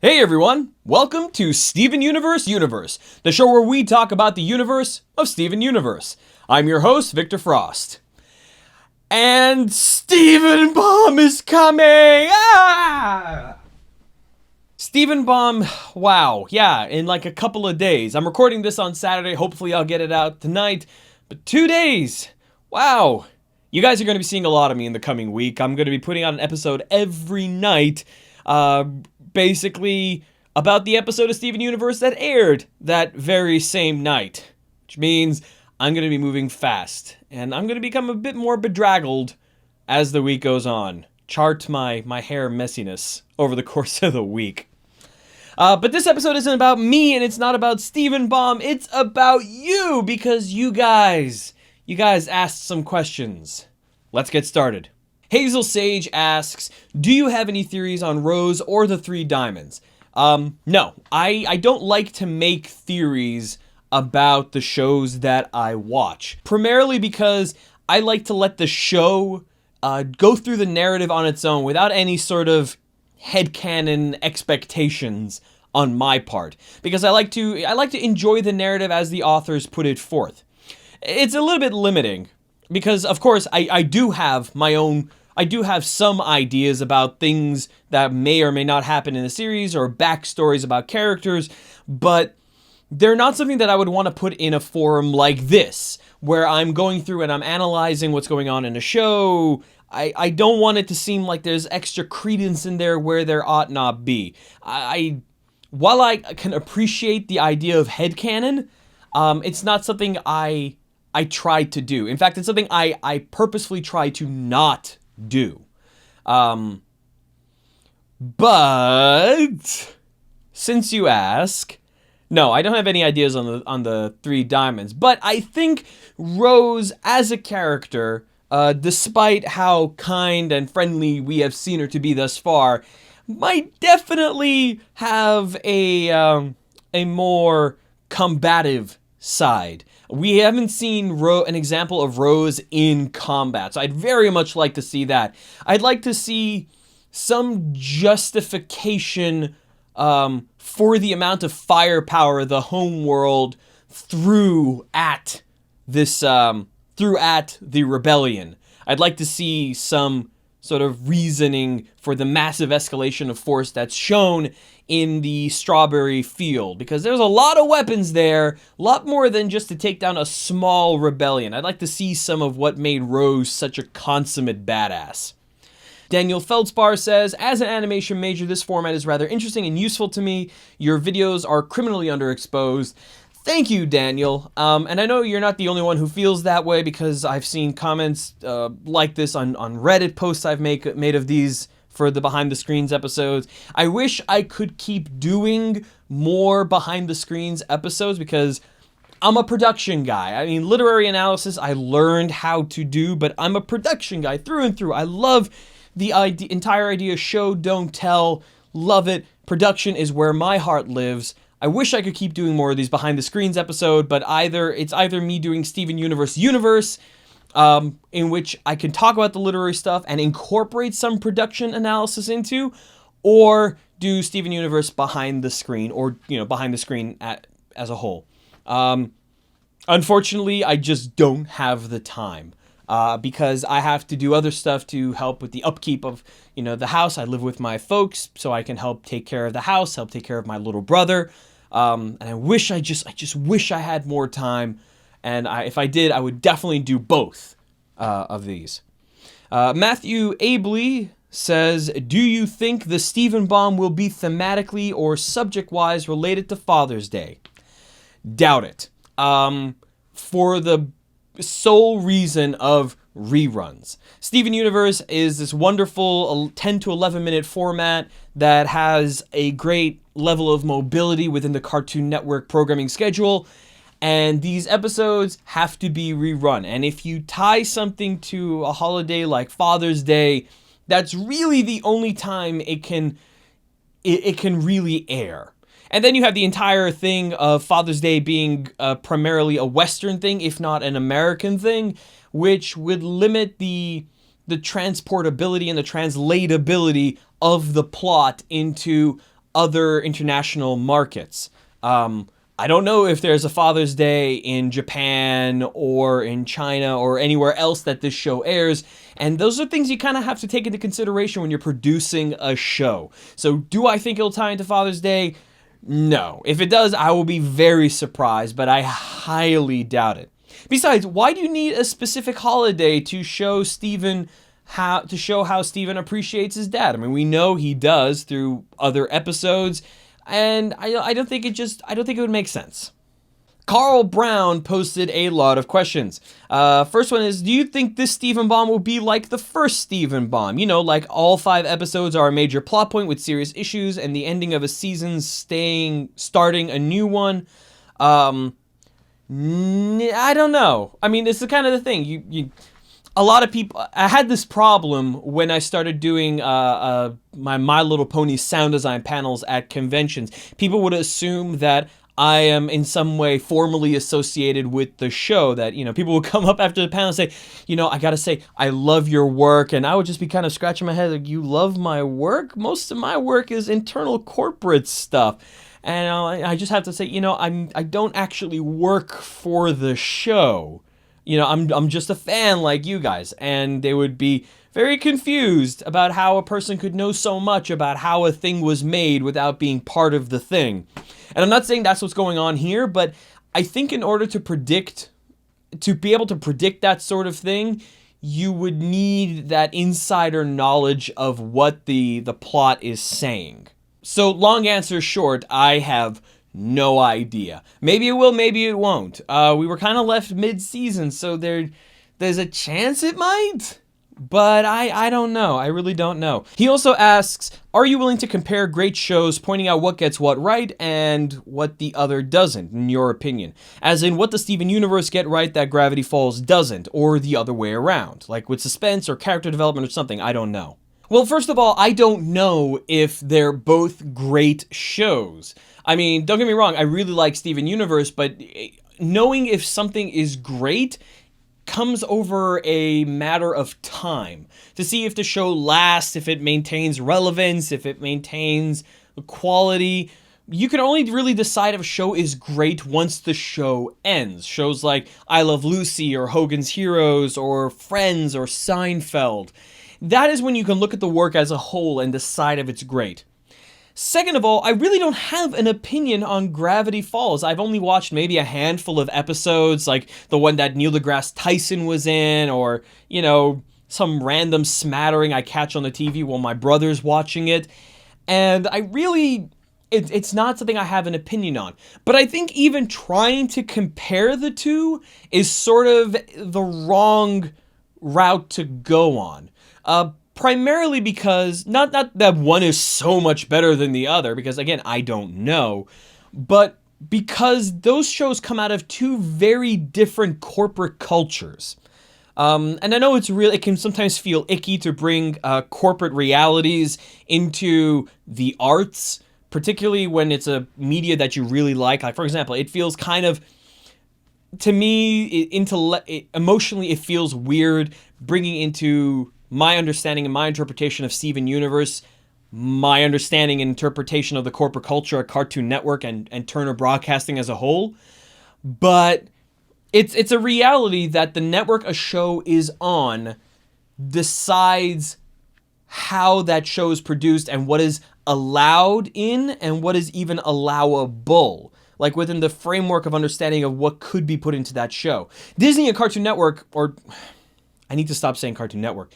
Hey everyone, welcome to Steven Universe, the show where we talk about the universe of Steven Universe. I'm your host, Victor Frost. And Steven Baum is coming! Steven Baum, wow, yeah, in like a couple of days. I'm recording this on Saturday, hopefully I'll get it out tonight. But 2 days, wow. You guys are going to be seeing a lot of me in the coming week. I'm going to be putting out an episode every night, basically about the episode of Steven Universe that aired that very same night. Which means I'm going to be moving fast, and I'm going to become a bit more bedraggled as the week goes on. Chart my hair messiness over the course of the week. But this episode isn't about me, and it's not about Steven Baum. It's about you, because you guys asked some questions. Let's get started. Hazel Sage asks, do you have any theories on Rose or the Three Diamonds? No, I don't like to make theories about the shows that I watch. Primarily because I like to let the show go through the narrative on its own without any sort of headcanon expectations on my part. Because I like to enjoy the narrative as the authors put it forth. It's a little bit limiting because, of course, I do have some ideas about things that may or may not happen in the series or backstories about characters, but they're not something that I would want to put in a forum like this, where I'm going through and I'm analyzing what's going on in a show. I don't want it to seem like there's extra credence in there where there ought not be. While I can appreciate the idea of headcanon, it's not something I try to do. In fact, it's something I purposefully try to not do. But since you ask, no, I don't have any ideas on the Three Diamonds. But I think Rose as a character, despite how kind and friendly we have seen her to be thus far, might definitely have a more combative side. We haven't seen an example of Rose in combat, so I'd very much like to see that. I'd like to see some justification for the amount of firepower the homeworld threw at the rebellion. I'd like to see some sort of reasoning for the massive escalation of force that's shown in the Strawberry Field, because there's a lot of weapons there, a lot more than just to take down a small rebellion. I'd like to see some of what made Rose such a consummate badass. Daniel Feldspar says, as an animation major, this format is rather interesting and useful to me. Your videos are criminally underexposed. Thank you, Daniel. And I know you're not the only one who feels that way, because I've seen comments like this on Reddit posts I've made of these for the Behind the Screens episodes. I wish I could keep doing more Behind the Screens episodes, because I'm a production guy. I mean, literary analysis I learned how to do, but I'm a production guy through and through. I love the entire idea of show, don't tell. Love it. Production is where my heart lives. I wish I could keep doing more of these Behind the Screens episode, but it's either me doing Steven Universe, in which I can talk about the literary stuff and incorporate some production analysis into, or do Steven Universe behind the screen, or behind the screen as a whole. Unfortunately, I just don't have the time. Because I have to do other stuff to help with the upkeep of, the house. I live with my folks, so I can help take care of the house, help take care of my little brother. And I just wish I had more time. And if I did, I would definitely do both of these. Matthew Abley says, do you think the Steven Baum will be thematically or subject-wise related to Father's Day? Doubt it. For the sole reason of reruns. Steven Universe is this wonderful 10 to 11 minute format that has a great level of mobility within the Cartoon Network programming schedule, and these episodes have to be rerun. And if you tie something to a holiday like Father's Day, that's really the only time it can really air. And then you have the entire thing of Father's Day being primarily a Western thing, if not an American thing, which would limit the transportability and the translatability of the plot into other international markets. I don't know if there's a Father's Day in Japan or in China or anywhere else that this show airs. And those are things you kind of have to take into consideration when you're producing a show. So do I think it'll tie into Father's Day? No. If it does, I will be very surprised, but I highly doubt it. Besides, why do you need a specific holiday to show how Steven appreciates his dad? I mean, we know he does through other episodes. And I don't think it would make sense. Carl Brown posted a lot of questions. First one is, do you think this Steven bomb will be like the first Steven bomb? You know, like all 5 episodes are a major plot point with serious issues and the ending of a season starting a new one. I don't know. I mean, it's the kind of the thing. A lot of people, I had this problem when I started doing my Little Pony sound design panels at conventions. People would assume that I am in some way formally associated with the show, that, people would come up after the panel and say, I gotta say, I love your work. And I would just be kind of scratching my head like, you love my work? Most of my work is internal corporate stuff. And I just have to say, I don't actually work for the show. I'm just a fan like you guys. And they would be very confused about how a person could know so much about how a thing was made without being part of the thing. And I'm not saying that's what's going on here, but I think in order to be able to predict that sort of thing, you would need that insider knowledge of what the plot is saying. So long answer short, I have no idea. Maybe it will, maybe it won't. We were kind of left mid-season, so there's a chance it might. But I don't know. I really don't know. He also asks, are you willing to compare great shows, pointing out what gets what right and what the other doesn't, in your opinion? As in, what does Steven Universe get right that Gravity Falls doesn't, or the other way around? Like with suspense or character development or something, I don't know. Well, first of all, I don't know if they're both great shows. I mean, don't get me wrong, I really like Steven Universe, but knowing if something is great comes over a matter of time to see if the show lasts, if it maintains relevance, if it maintains quality. You can only really decide if a show is great once the show ends. Shows like I Love Lucy or Hogan's Heroes or Friends or Seinfeld. That is when you can look at the work as a whole and decide if it's great. Second of all, I really don't have an opinion on Gravity Falls. I've only watched maybe a handful of episodes, like the one that Neil deGrasse Tyson was in, or, some random smattering I catch on the TV while my brother's watching it. And it's not something I have an opinion on. But I think even trying to compare the two is sort of the wrong route to go on. Primarily because, not that one is so much better than the other, because again, I don't know, but because those shows come out of two very different corporate cultures. And I know it can sometimes feel icky to bring corporate realities into the arts, particularly when it's a media that you really like. Like, for example, it feels kind of, to me, emotionally, it feels weird bringing into my understanding and my interpretation of Steven Universe, my understanding and interpretation of the corporate culture at Cartoon Network and Turner Broadcasting as a whole. But it's a reality that the network a show is on decides how that show is produced and what is allowed in and what is even allowable, like within the framework of understanding of what could be put into that show. Disney and Cartoon Network, or I need to stop saying Cartoon Network.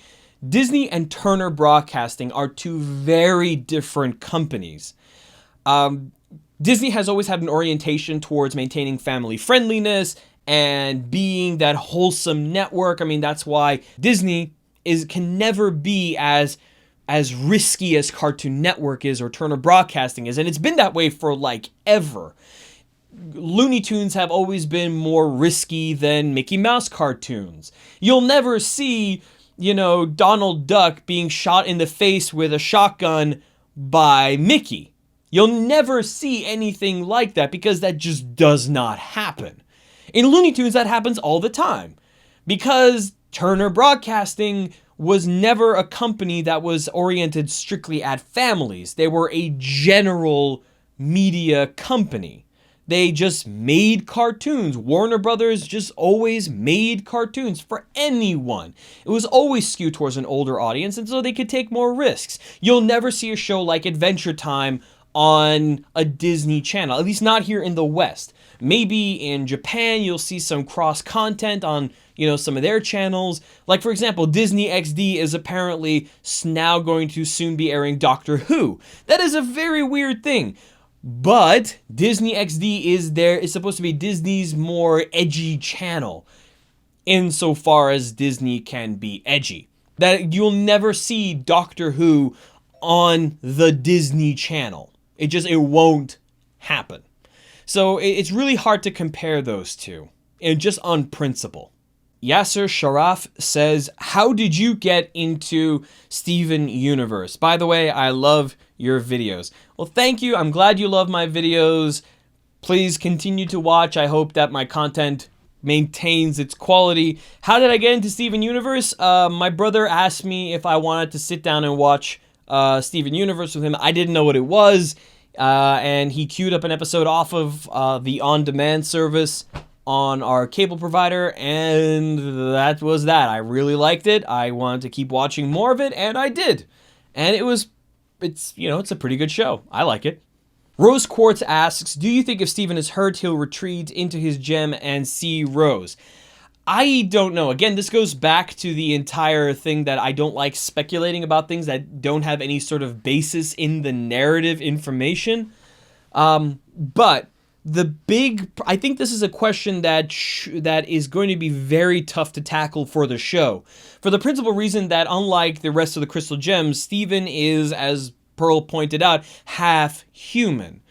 Disney and Turner Broadcasting are two very different companies. Disney has always had an orientation towards maintaining family friendliness and being that wholesome network. I mean, that's why Disney can never be as risky as Cartoon Network is or Turner Broadcasting is, and it's been that way for like ever. Looney Tunes have always been more risky than Mickey Mouse cartoons. You'll never see, Donald Duck being shot in the face with a shotgun by Mickey. You'll never see anything like that because that just does not happen. In Looney Tunes, that happens all the time because Turner Broadcasting was never a company that was oriented strictly at families. They were a general media company. They just made cartoons. Warner Brothers just always made cartoons for anyone. It was always skewed towards an older audience, and so they could take more risks. You'll never see a show like Adventure Time on a Disney Channel, at least not here in the West. Maybe in Japan you'll see some cross content on, some of their channels. Like, for example, Disney XD is apparently now going to soon be airing Doctor Who. That is a very weird thing. But Disney XD is supposed to be Disney's more edgy channel, insofar as Disney can be edgy. That you'll never see Doctor Who on the Disney Channel. It won't happen. So it's really hard to compare those two, and just on principle. Yasser Sharaf says, how did you get into Steven Universe? By the way, I love your videos. Well, thank you. I'm glad you love my videos. Please continue to watch. I hope that my content maintains its quality. How did I get into Steven Universe? My brother asked me if I wanted to sit down and watch Steven Universe with him. I didn't know what it was, and he queued up an episode off of the on-demand service on our cable provider, and that was that. I really liked it. I wanted to keep watching more of it, and I did. And it's a pretty good show. I like it. Rose Quartz asks, do you think if Steven is hurt, he'll retreat into his gem and see Rose? I don't know. Again, this goes back to the entire thing that I don't like speculating about things that don't have any sort of basis in the narrative information. But I think this is a question that is going to be very tough to tackle for the show. For the principal reason that, unlike the rest of the Crystal Gems, Steven is, as Pearl pointed out, half human,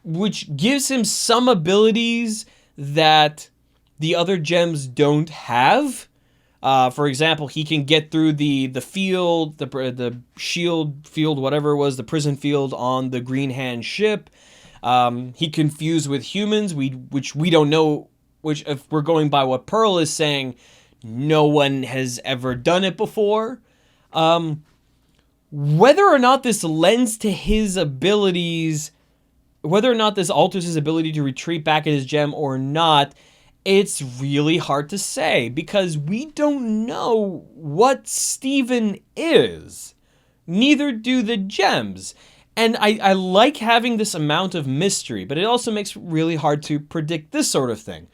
which gives him some abilities that the other gems don't have. For example, he can get through the field, the shield field, whatever it was, the prison field on the Green Hand ship. He can fuse with humans, which we don't know, which, if we're going by what Pearl is saying, no one has ever done it before. Whether or not this lends to his abilities, whether or not this alters his ability to retreat back in his gem or not, it's really hard to say, because we don't know what Steven is. Neither do the gems. And I like having this amount of mystery, but it also makes it really hard to predict this sort of thing.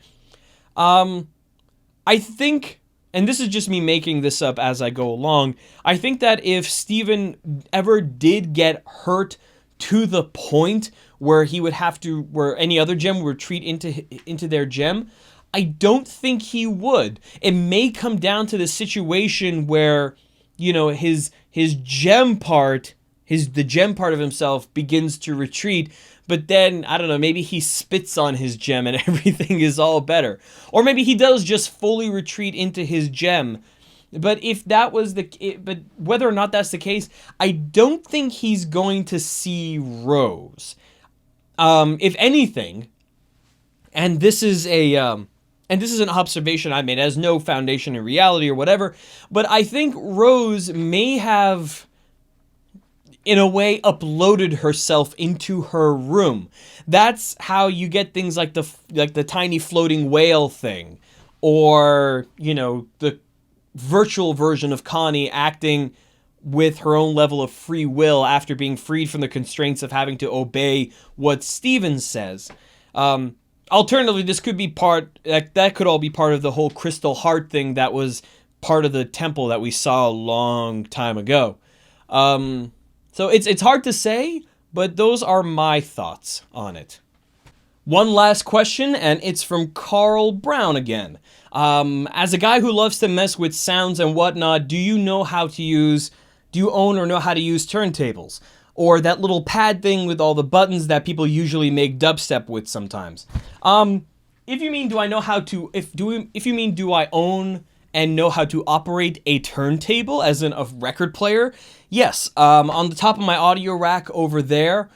I think, and this is just me making this up as I go along, I think that if Steven ever did get hurt to the point where where any other gem would retreat into their gem, I don't think he would. It may come down to the situation where, his gem part, the gem part of himself begins to retreat, but then, I don't know, maybe he spits on his gem and everything is all better. Or maybe he does just fully retreat into his gem. But but whether or not that's the case, I don't think he's going to see Rose. If anything, and this is an observation I made, it has no foundation in reality or whatever, but I think Rose may have, in a way, uploaded herself into her room. That's how you get things like the tiny floating whale thing, or the virtual version of Connie acting with her own level of free will after being freed from the constraints of having to obey what Steven says. Alternatively, this could be that could all be part of the whole Crystal Heart thing that was part of the temple that we saw a long time ago. So it's hard to say, but those are my thoughts on it. One last question, and it's from Carl Brown again. As a guy who loves to mess with sounds and whatnot, do you own or know how to use turntables? Or that little pad thing with all the buttons that people usually make dubstep with sometimes? If you mean do I own and know how to operate a turntable, as in a record player? Yes. On the top of my audio rack over there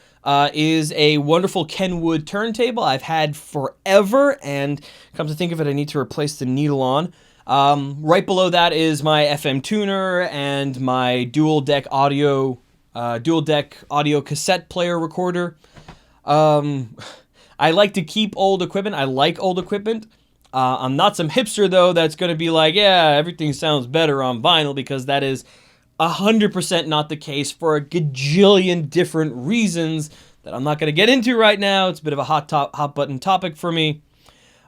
is a wonderful Kenwood turntable I've had forever, and come to think of it, I need to replace the needle on. Right below that is my FM tuner and my dual deck audio cassette player recorder. I like to keep old equipment. I like old equipment. I'm not some hipster, though, that's going to be like, yeah, everything sounds better on vinyl, because that is 100% not the case for a gajillion different reasons that I'm not going to get into right now. It's a bit of a hot button topic for me.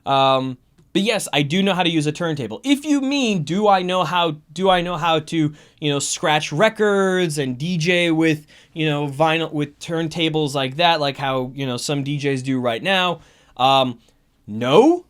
But yes, I do know how to use a turntable. If you mean, do I know how to, scratch records and DJ with, vinyl, with turntables like that, like how, some DJs do right now? No.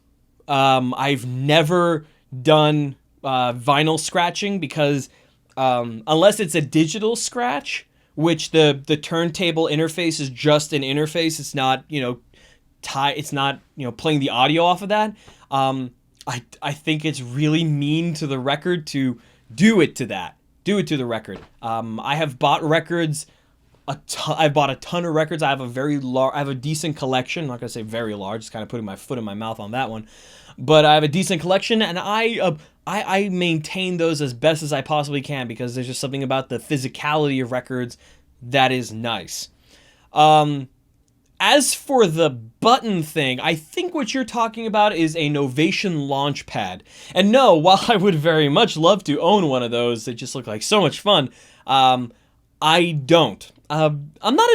I've never done vinyl scratching, because unless it's a digital scratch, which the turntable interface is just an interface, it's not, it's not, playing the audio off of that. I think it's really mean to the record to do it to the record. I have bought records. I bought a ton of records. I have a decent collection. I'm not gonna say very large. Just kind of putting my foot in my mouth on that one. But I have a decent collection, and I maintain those as best as I possibly can, because there's just something about the physicality of records that is nice. As for the button thing, I think what you're talking about is a Novation Launchpad. And no, while I would very much love to own one of those, they just look like so much fun, I don't. I'm not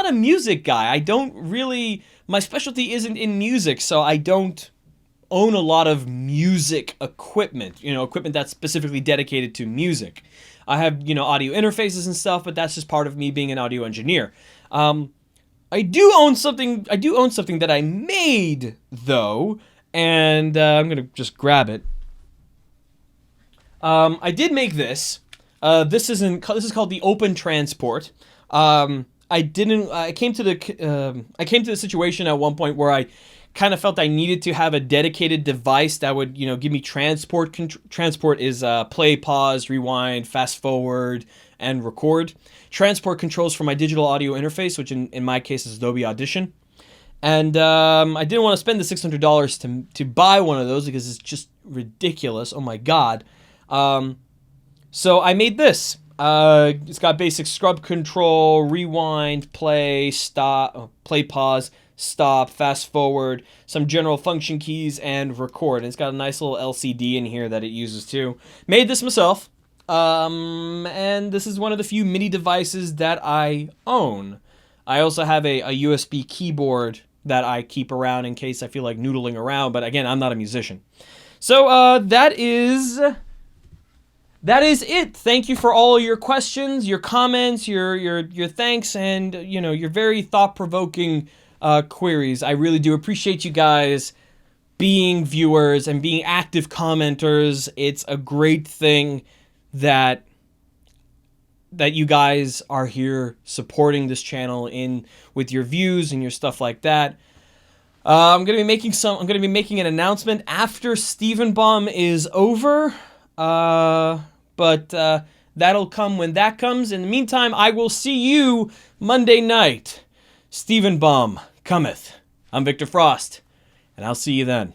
a music guy. I don't really, my specialty isn't in music, so I don't own a lot of music equipment, equipment that's specifically dedicated to music. I have, audio interfaces and stuff, but that's just part of me being an audio engineer. I do own something that I made, though, and I'm gonna just grab it. I did make this. This is called the Open Transport. I came to the situation at one point where I kind of felt I needed to have a dedicated device that would, give me transport. Transport is play, pause, rewind, fast forward, and record. Transport controls for my digital audio interface, which in my case is Adobe Audition. And I didn't want to spend the $600 to buy one of those, because it's just ridiculous. Oh my god. So I made this. It's got basic scrub control, rewind, play, stop, play, pause, stop, fast forward, some general function keys, and record. And it's got a nice little LCD in here that it uses too. Made this myself. And this is one of the few MIDI devices that I own. I also have a USB keyboard that I keep around in case I feel like noodling around, but again, I'm not a musician. So, that is it. Thank you for all your questions, your comments, your thanks, and, your very thought-provoking queries. I really do appreciate you guys being viewers and being active commenters. It's a great thing that you guys are here supporting this channel with your views and your stuff like that. I'm gonna be making an announcement after Steven Bomb is over. But that'll come when that comes. In the meantime, I will see you Monday night. Steven Bomb cometh. I'm Victor Frost, and I'll see you then.